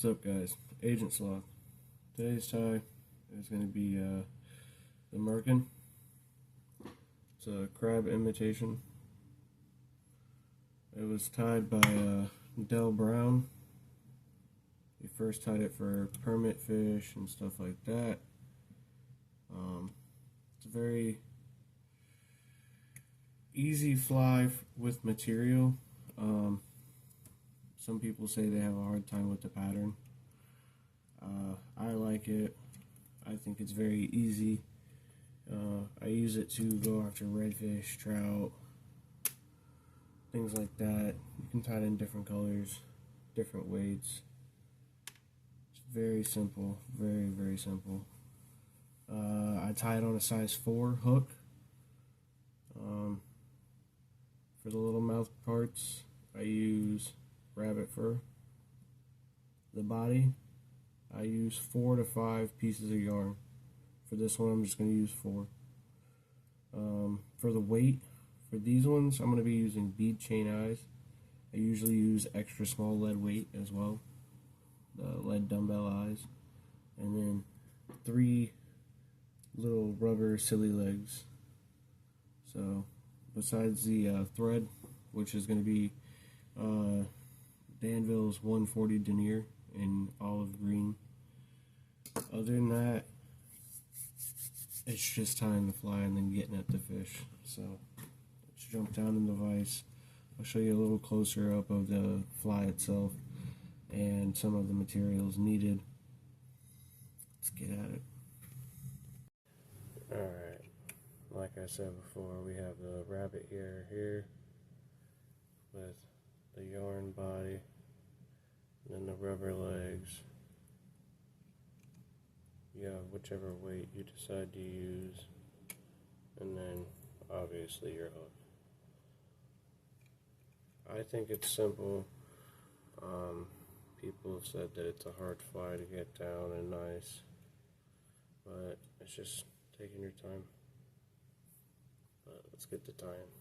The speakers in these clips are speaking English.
What's up, guys? Agent Sloth. Today's tie is going to be the Merkin. It's a crab imitation. It was tied by Del Brown. He first tied it for permit fish and stuff like that. It's a very easy fly with material. Some people say they have a hard time with the pattern. I like it. I think it's very easy. I use it to go after redfish, trout, things like that. You can tie it in different colors, different weights. It's very simple, very, very simple. I tie it on a size 4 hook. For the little mouth parts, I use rabbit fur. The body, I use 4 to 5 pieces of yarn. For this one, I'm just going to use 4. For the weight, for these ones, I'm going to be using bead chain eyes. I usually use extra small lead weight as well, the lead dumbbell eyes, and then 3 little rubber silly legs. So, besides the thread, which is going to be Danville's 140 denier in olive green. Other than that, it's just tying the fly and then getting at the fish. So let's jump down in the vise. I'll show you a little closer up of the fly itself and some of the materials needed. Let's get at it. Alright, like I said before, we have the rabbit ear here with the yarn body, and then the rubber legs. You have whichever weight you decide to use, and then obviously your hook. I think it's simple. People have said that it's a hard fly to get down and nice, but it's just taking your time. But let's get to tying.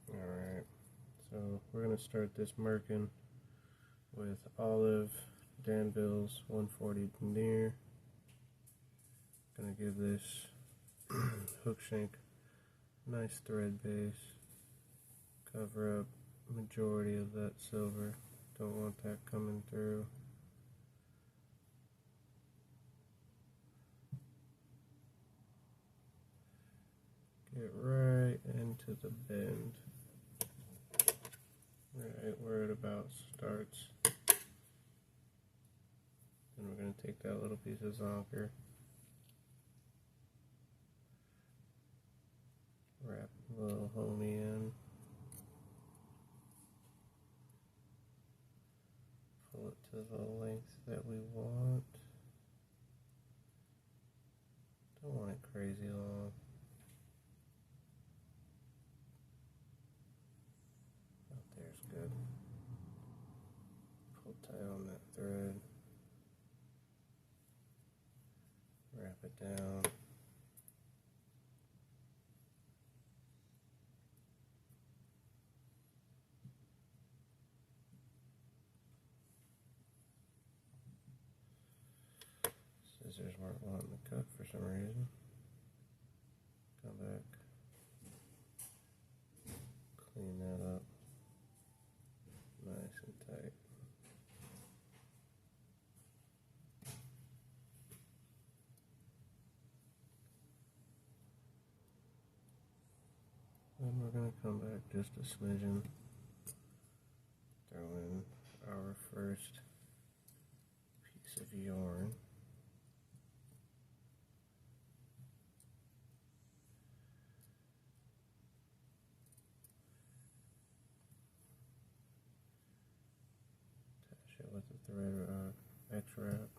Alright, so we're going to start this Merkin with olive Danville's 140 denier. Gonna give this hook shank nice thread base. Cover up majority of that silver. Don't want that coming through. Get right into the bend. Right where it about starts. Then we're going to take that little piece of zonker, wrap a little homie in, pull it to the length that we want. Don't want it crazy long. Out there's good. Pull tight on that thread. Wrap it down. Scissors weren't wanting to cut for some reason. Come back. Clean that up. Nice and tight. Then we're going to come back just a smidgen, throw in our first piece of yarn. Attach it with the thread X-wrap.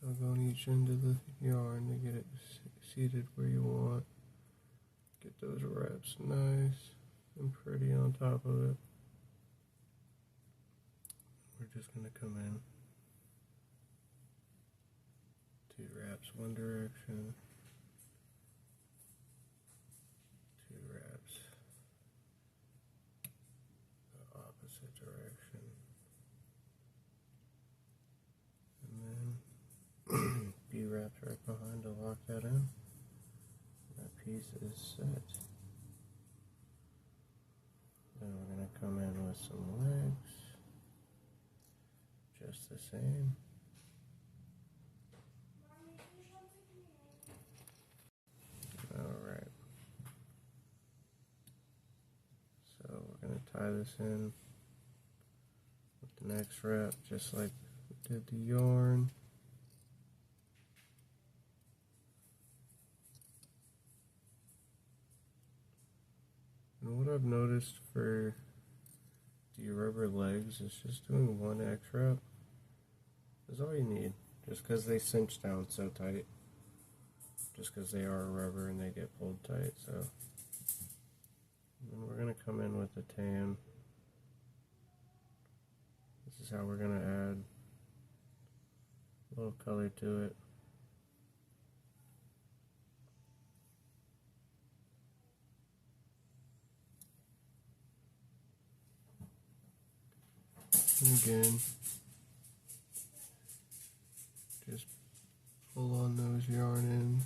Tug on each end of the yarn to get it seated where you want. Get those wraps nice and pretty on top of it. We're just going to come in 2 wraps one direction, 2 wraps the opposite direction. is set. Then we're going to come in with some legs, just the same. Alright, so we're going to tie this in with the next wrap, just like we did the yarn. And what I've noticed for the rubber legs is just doing one X wrap is all you need, just because they cinch down so tight. Just because they are rubber and they get pulled tight. So and we're going to come in with the tan. This is how we're going to add a little color to it. And again, just pull on those yarn ends.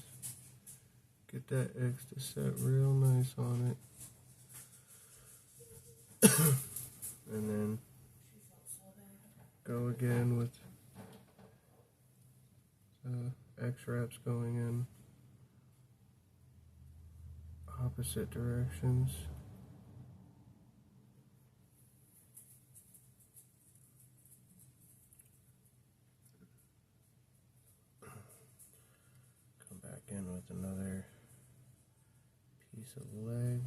Get that X to set real nice on it. And then go again with X wraps going in opposite directions. Come back in with another piece of leg.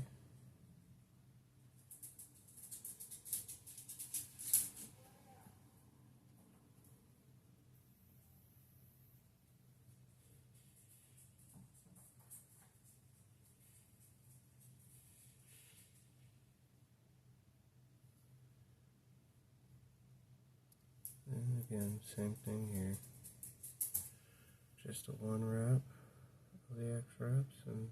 And again, same thing here. Just a one wrap of the X wraps and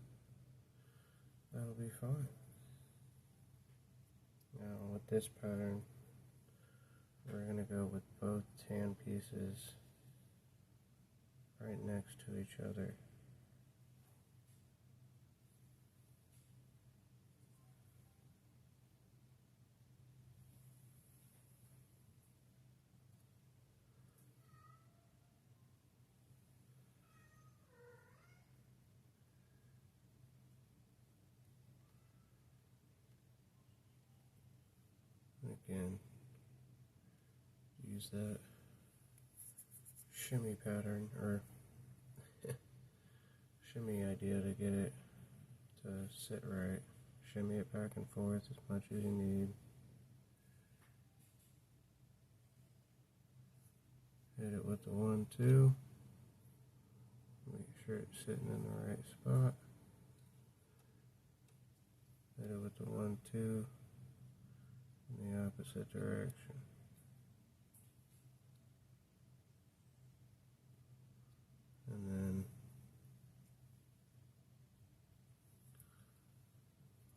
that'll be fine. Now with this pattern, we're going to go with both tan pieces right next to each other. And again, use that shimmy pattern or shimmy idea to get it to sit right. Shimmy it back and forth as much as you need. Hit it with the 1-2. Make sure it's sitting in the right spot. Hit it with the 1-2 in the opposite direction. And then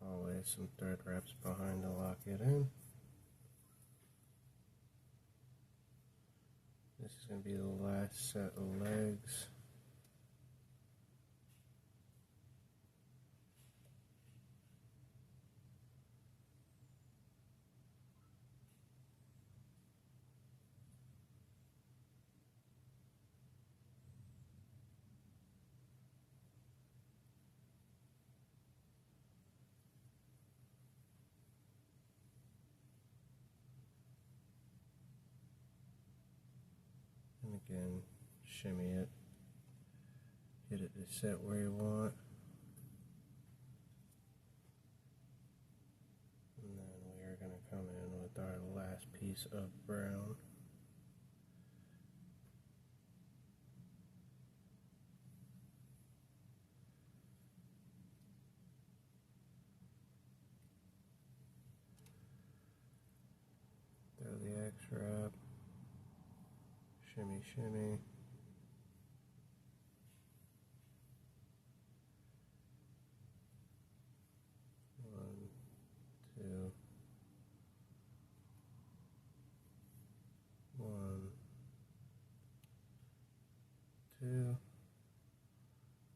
always some thread wraps behind to lock it in. This is going to be the last set of legs. And again, shimmy it, get it to set where you want. And then we are going to come in with our last piece of brown. Throw the X wrap, shimmy, shimmy. One, two, one, two.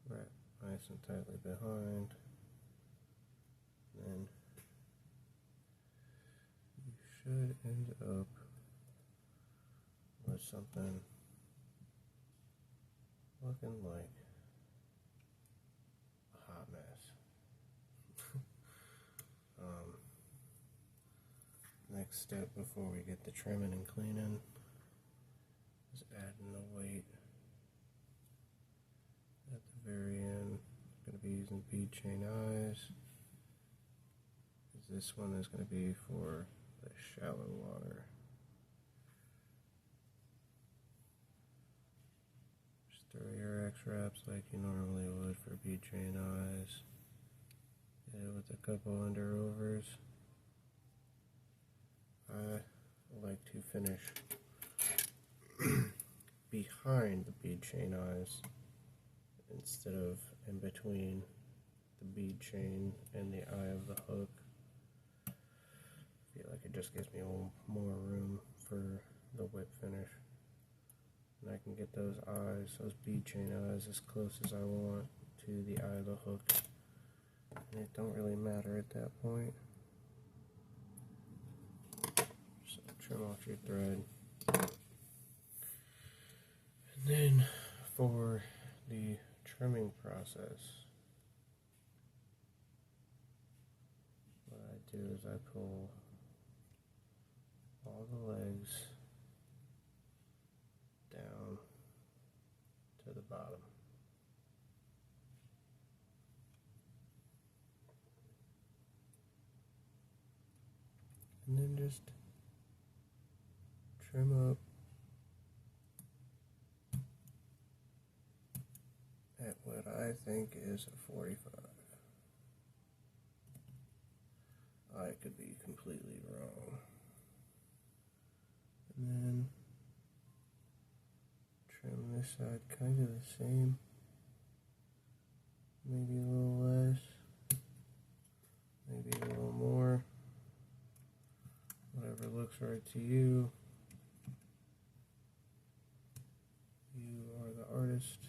Wrap nice nice and tightly behind. Then you should end up with something looking like a hot mess. Next step before we get the trimming and cleaning is adding the weight at the very end. I'm going to be using bead chain eyes. This one is going to be for the shallow water. Just throw your X-wraps like you normally would for bead chain eyes. Hit it with a couple under-overs. I like to finish behind the bead chain eyes instead of in between the bead chain and the eye of the hook. I feel like it just gives me more room for the whip finish. And I can get those eyes, those bead chain eyes, as close as I want to the eye of the hook. And it don't really matter at that point. So trim off your thread. And then for the trimming process, what I do is I pull all the legs down to the bottom. And then just trim up at what I think is a 45. I could be completely wrong. And then trim this side kind of the same, maybe a little less, maybe a little more, whatever looks right to you. You are the artist.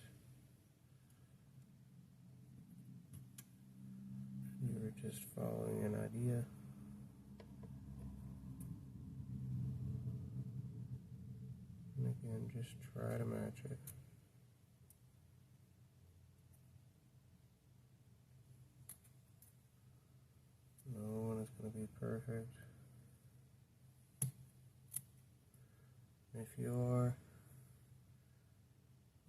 You were just following an idea. And again, just try to match it. No one is going to be perfect. If you are,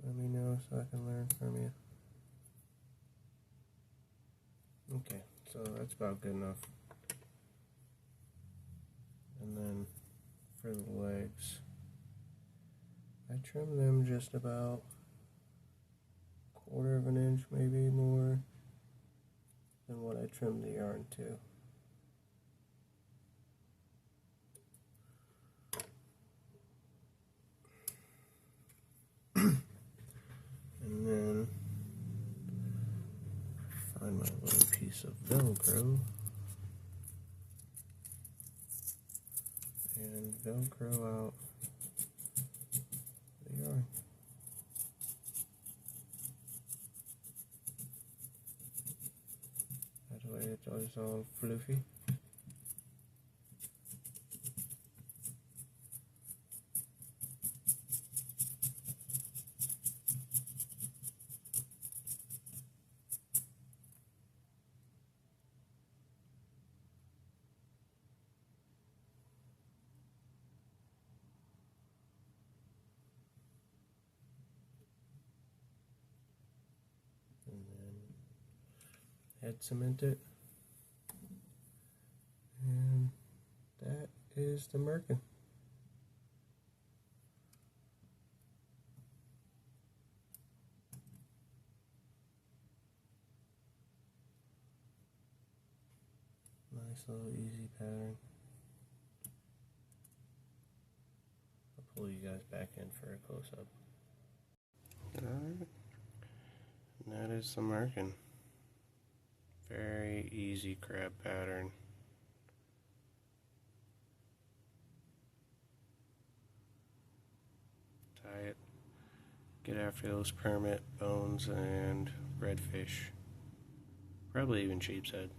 let me know so I can learn from you. Okay, so that's about good enough. And then for the legs, I trim them just about 1/4 of an inch, maybe more than what I trimmed the yarn to. And then find my little piece of Velcro and Velcro out the yarn. That way it's always all fluffy. And then head cement it. And that is the Merkin. Nice little easy pattern. I'll pull you guys back in for a close-up. Alright. And that is the Merkin. Very easy crab pattern. Tie it. Get after those permit bones and redfish. Probably even sheep's head.